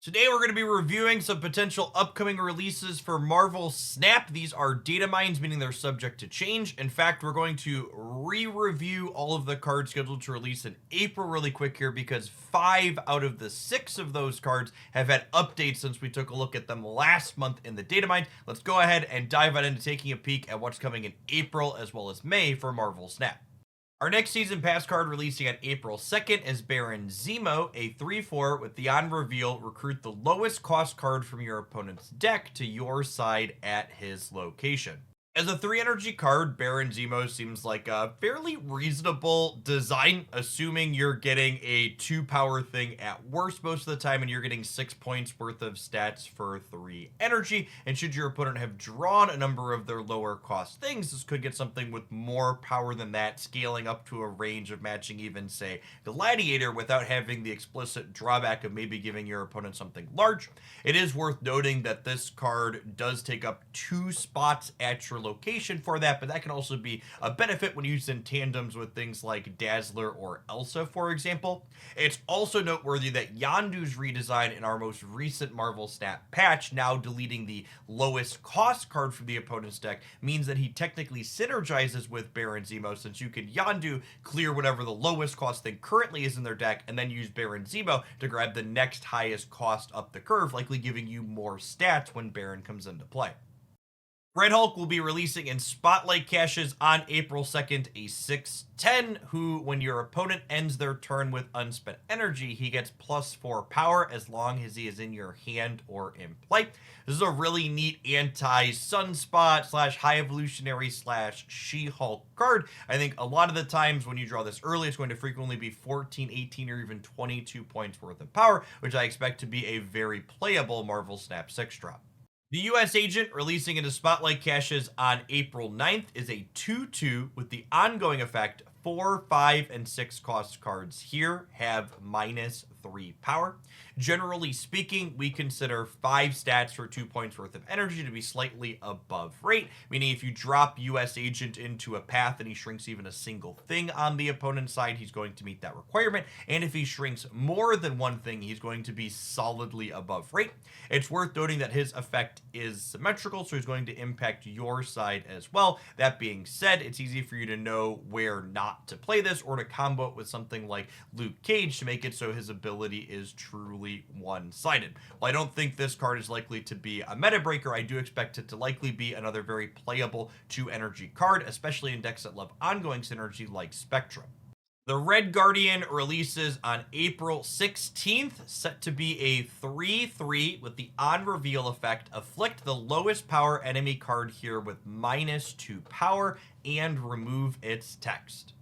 Today we're going to be reviewing some potential upcoming releases for Marvel Snap. These are data mines, meaning they're subject to change. In fact, we're going to re-review all of the cards scheduled to release in April really quick here because 5 out of the 6 of those cards have had updates since we took a look at them last month in the data mine. Let's go ahead and dive right into taking a peek at what's coming in April as well as May for Marvel Snap. Our next season pass card releasing on April 2nd is Baron Zemo, a 3/4 with the on reveal, recruit the lowest cost card from your opponent's deck to your side at his location. As a 3 energy card, Baron Zemo seems like a fairly reasonable design, assuming you're getting a 2 power thing at worst most of the time and you're getting 6 points worth of stats for 3 energy. And should your opponent have drawn a number of their lower cost things, this could get something with more power than that, scaling up to a range of matching even, say, Gladiator without having the explicit drawback of maybe giving your opponent something large. It is worth noting that this card does take up 2 spots at your location for that, but that can also be a benefit when used in tandems with things like Dazzler or Elsa, for example. It's also noteworthy that Yondu's redesign in our most recent Marvel Snap patch, now deleting the lowest cost card from the opponent's deck, means that he technically synergizes with Baron Zemo, since you can Yondu clear whatever the lowest cost thing currently is in their deck, and then use Baron Zemo to grab the next highest cost up the curve, likely giving you more stats when Baron comes into play. Red Hulk will be releasing in Spotlight caches on April 2nd, a 6/10, who, when your opponent ends their turn with unspent energy, he gets +4 power as long as he is in your hand or in play. This is a really neat anti-Sunspot / High Evolutionary / She-Hulk card. I think a lot of the times when you draw this early, it's going to frequently be 14, 18, or even 22 points worth of power, which I expect to be a very playable Marvel Snap 6 drop. The USAgent releasing into Spotlight caches on April 9th is a 2/2 with the ongoing effect 4, 5, and 6 cost cards here have -3 power. Generally speaking, we consider 5 stats for 2 points worth of energy to be slightly above rate, meaning if you drop USAgent into a path and he shrinks even a single thing on the opponent's side, he's going to meet that requirement. And if he shrinks more than one thing, he's going to be solidly above rate. It's worth noting that his effect is symmetrical, so he's going to impact your side as well. That being said, it's easy for you to know where not to play this or to combo it with something like Luke Cage to make it so his ability is truly one-sided. While I don't think this card is likely to be a meta breaker, I do expect it to likely be another very playable 2 energy card, especially in decks that love ongoing synergy like Spectrum. The Red Guardian releases on April 16th, set to be a 3/3 with the on reveal effect, afflict the lowest power enemy card here with -2 power and remove its text.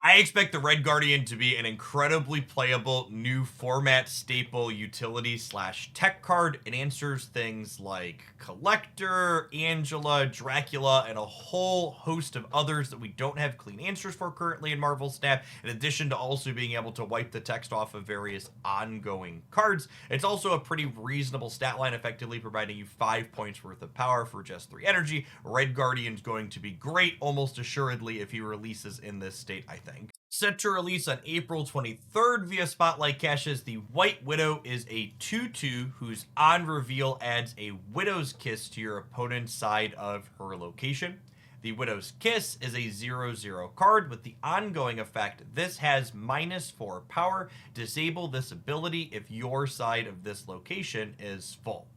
I expect the Red Guardian to be an incredibly playable new format staple utility / tech card. It answers things like Collector, Angela, Dracula, and a whole host of others that we don't have clean answers for currently in Marvel Snap, in addition to also being able to wipe the text off of various ongoing cards. It's also a pretty reasonable stat line, effectively providing you 5 points worth of power for just 3 energy. Red Guardian's going to be great, almost assuredly, if he releases in this state, I think. Set to release on April 23rd via Spotlight caches, the White Widow is a 2/2 whose on reveal adds a Widow's Kiss to your opponent's side of her location. The Widow's Kiss is a 0/0 card with the ongoing effect. This has -4 power. Disable this ability if your side of this location is full.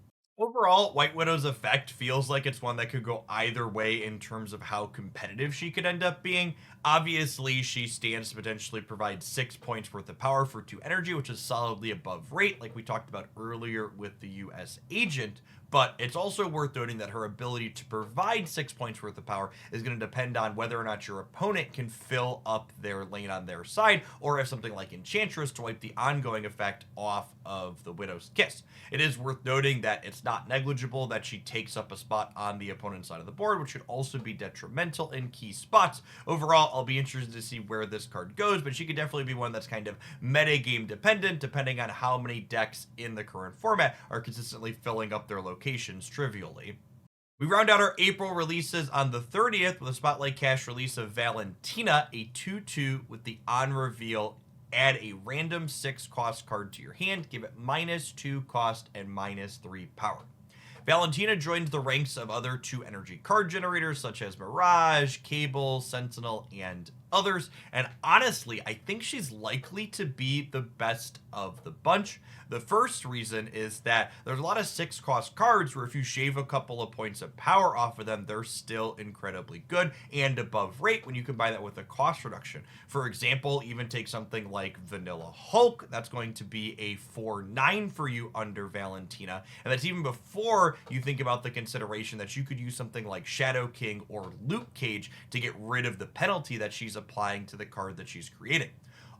Overall, White Widow's effect feels like it's one that could go either way in terms of how competitive she could end up being. Obviously, she stands to potentially provide 6 points worth of power for 2 energy, which is solidly above rate, like we talked about earlier with the USAgent. But it's also worth noting that her ability to provide 6 points worth of power is going to depend on whether or not your opponent can fill up their lane on their side, or if something like Enchantress to wipe the ongoing effect off of the Widow's Kiss. It is worth noting that it's not negligible that she takes up a spot on the opponent's side of the board, which should also be detrimental in key spots. Overall, I'll be interested to see where this card goes, but she could definitely be one that's kind of metagame dependent, depending on how many decks in the current format are consistently filling up their locations trivially. We round out our April releases on the 30th with a Spotlight Cache release of Valentina, a 2/2 with the on reveal add a random 6 cost card to your hand, give it -2 cost and -3 power. Valentina joins the ranks of other 2 energy card generators such as Mirage, Cable, Sentinel, and others, and honestly, I think she's likely to be the best of the bunch. The first reason is that there's a lot of 6 cost cards where if you shave a couple of points of power off of them, they're still incredibly good and above rate when you combine that with a cost reduction. For example, even take something like Vanilla Hulk, that's going to be a 4/9 for you under Valentina, and that's even before you think about the consideration that you could use something like Shadow King or Luke Cage to get rid of the penalty that she's applying to the card that she's creating.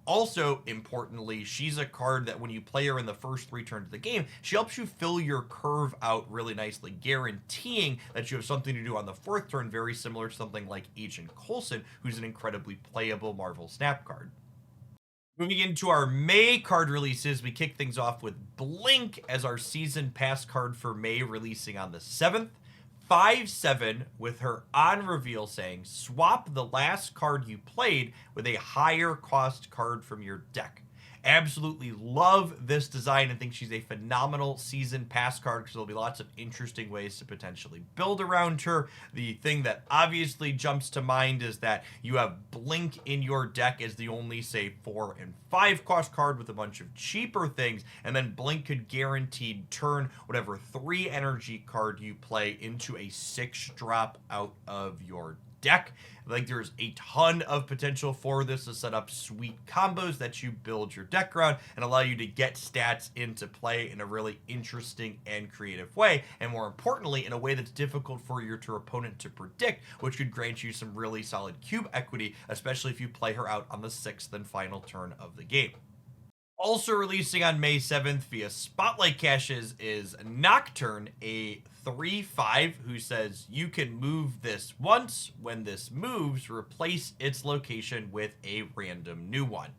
Also, importantly, she's a card that when you play her in the first 3 turns of the game, she helps you fill your curve out really nicely, guaranteeing that you have something to do on the 4th turn, very similar to something like Agent Coulson, who's an incredibly playable Marvel Snap card. Moving into our May card releases, we kick things off with Blink as our season pass card for May, releasing on the 7th. 5/7 with her on reveal saying, swap the last card you played with a higher cost card from your deck. Absolutely love this design and think she's a phenomenal season pass card because there'll be lots of interesting ways to potentially build around her. The thing that obviously jumps to mind is that you have Blink in your deck as the only, say, 4 and 5 cost card with a bunch of cheaper things, and then Blink could guaranteed turn whatever 3 energy card you play into a 6 drop out of your deck. Like, there's a ton of potential for this to set up sweet combos that you build your deck around and allow you to get stats into play in a really interesting and creative way, and more importantly, in a way that's difficult for your opponent to predict, which could grant you some really solid cube equity, especially if you play her out on the 6th and final turn of the game. Also releasing on May 7th via Spotlight Caches is Nocturne, a 3/5 who says you can move this once. When this moves, replace its location with a random new one.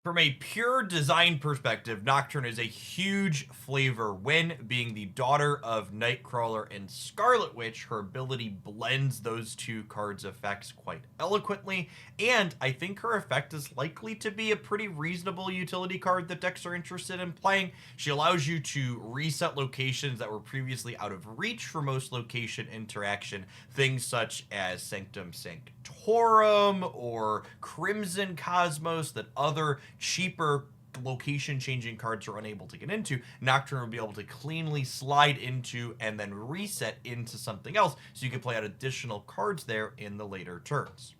From a pure design perspective, Nocturne is a huge flavor win. Being the daughter of Nightcrawler and Scarlet Witch, her ability blends those 2 cards' effects quite eloquently, and I think her effect is likely to be a pretty reasonable utility card that decks are interested in playing. She allows you to reset locations that were previously out of reach for most location interaction, things such as Sanctum Sanctorum or Crimson Cosmos that other cheaper location changing cards are unable to get into. Nocturne will be able to cleanly slide into and then reset into something else, so you can play out additional cards there in the later turns.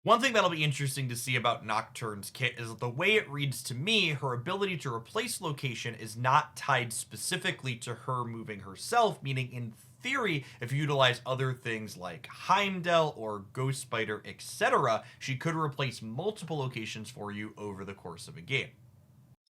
One thing that'll be interesting to see about Nocturne's kit is that the way it reads to me, her ability to replace location is not tied specifically to her moving herself, meaning in theory, if you utilize other things like Heimdall or Ghost Spider, etc., she could replace multiple locations for you over the course of a game.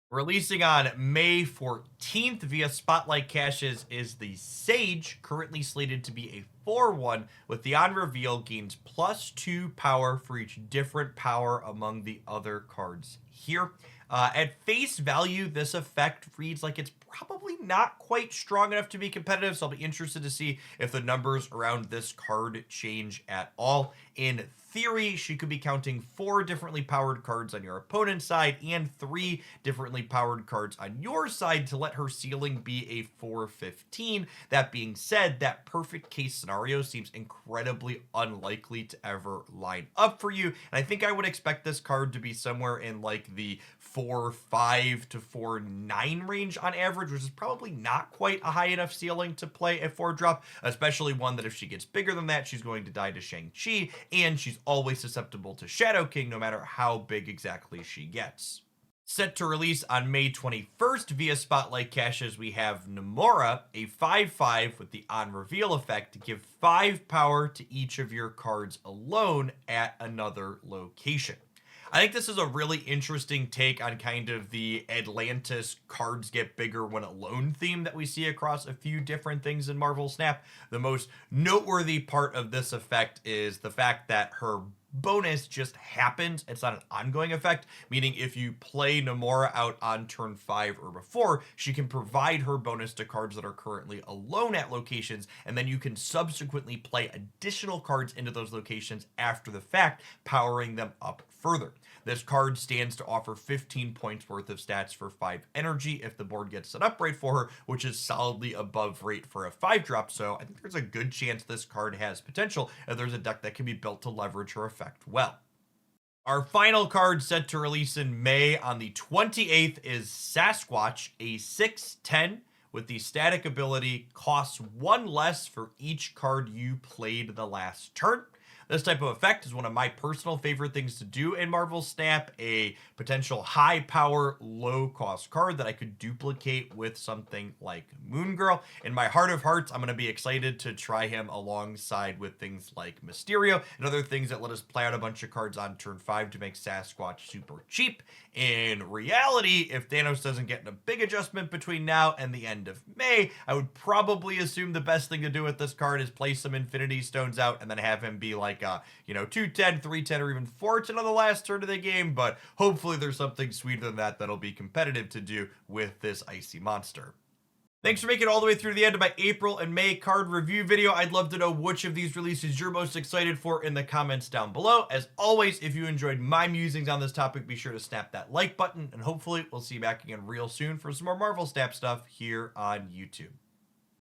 Releasing on May 14th via Spotlight Caches is the Sage, currently slated to be a 4/1, with the on reveal gains +2 power for each different power among the other cards here. At face value, this effect reads like it's probably not quite strong enough to be competitive, so I'll be interested to see if the numbers around this card change at all. In theory, she could be counting 4 differently powered cards on your opponent's side and 3 differently powered cards on your side to let her ceiling be a 4/15. That being said, that perfect case scenario seems incredibly unlikely to ever line up for you, and I think I would expect this card to be somewhere in like the 4/5 to 4/9 range on average, which is probably not quite a high enough ceiling to play a 4-drop, especially one that if she gets bigger than that, she's going to die to Shang-Chi, and she's always susceptible to Shadow King no matter how big exactly she gets. Set to release on May 21st via Spotlight Caches, we have Namora, a 5/5 with the on reveal effect to give 5 power to each of your cards alone at another location. I think this is a really interesting take on kind of the Atlantis cards get bigger when alone theme that we see across a few different things in Marvel Snap. The most noteworthy part of this effect is the fact that her bonus just happens. It's not an ongoing effect, meaning if you play Namora out on turn 5 or before, she can provide her bonus to cards that are currently alone at locations, and then you can subsequently play additional cards into those locations after the fact, powering them up further. This card stands to offer 15 points worth of stats for 5 energy if the board gets set up right for her, which is solidly above rate for a 5-drop, so I think there's a good chance this card has potential if there's a deck that can be built to leverage her effect well. Our final card set to release in May on the 28th is Sasquatch, a 6/10 with the static ability costs 1 less for each card you played the last turn. This type of effect is one of my personal favorite things to do in Marvel Snap, a potential high power, low cost card that I could duplicate with something like Moon Girl. In my heart of hearts, I'm going to be excited to try him alongside with things like Mysterio and other things that let us play out a bunch of cards on turn 5 to make Sasquatch super cheap. In reality, if Thanos doesn't get a big adjustment between now and the end of May, I would probably assume the best thing to do with this card is play some Infinity Stones out and then have him be like 2/10, 3/10, or even 4/10 on the last turn of the game, but hopefully there's something sweeter than that that'll be competitive to do with this icy monster. Thanks for making it all the way through the end of my April and May card review video. I'd love to know which of these releases you're most excited for in the comments down below. As always, if you enjoyed my musings on this topic, be sure to snap that like button, and hopefully we'll see you back again real soon for some more Marvel Snap stuff here on YouTube.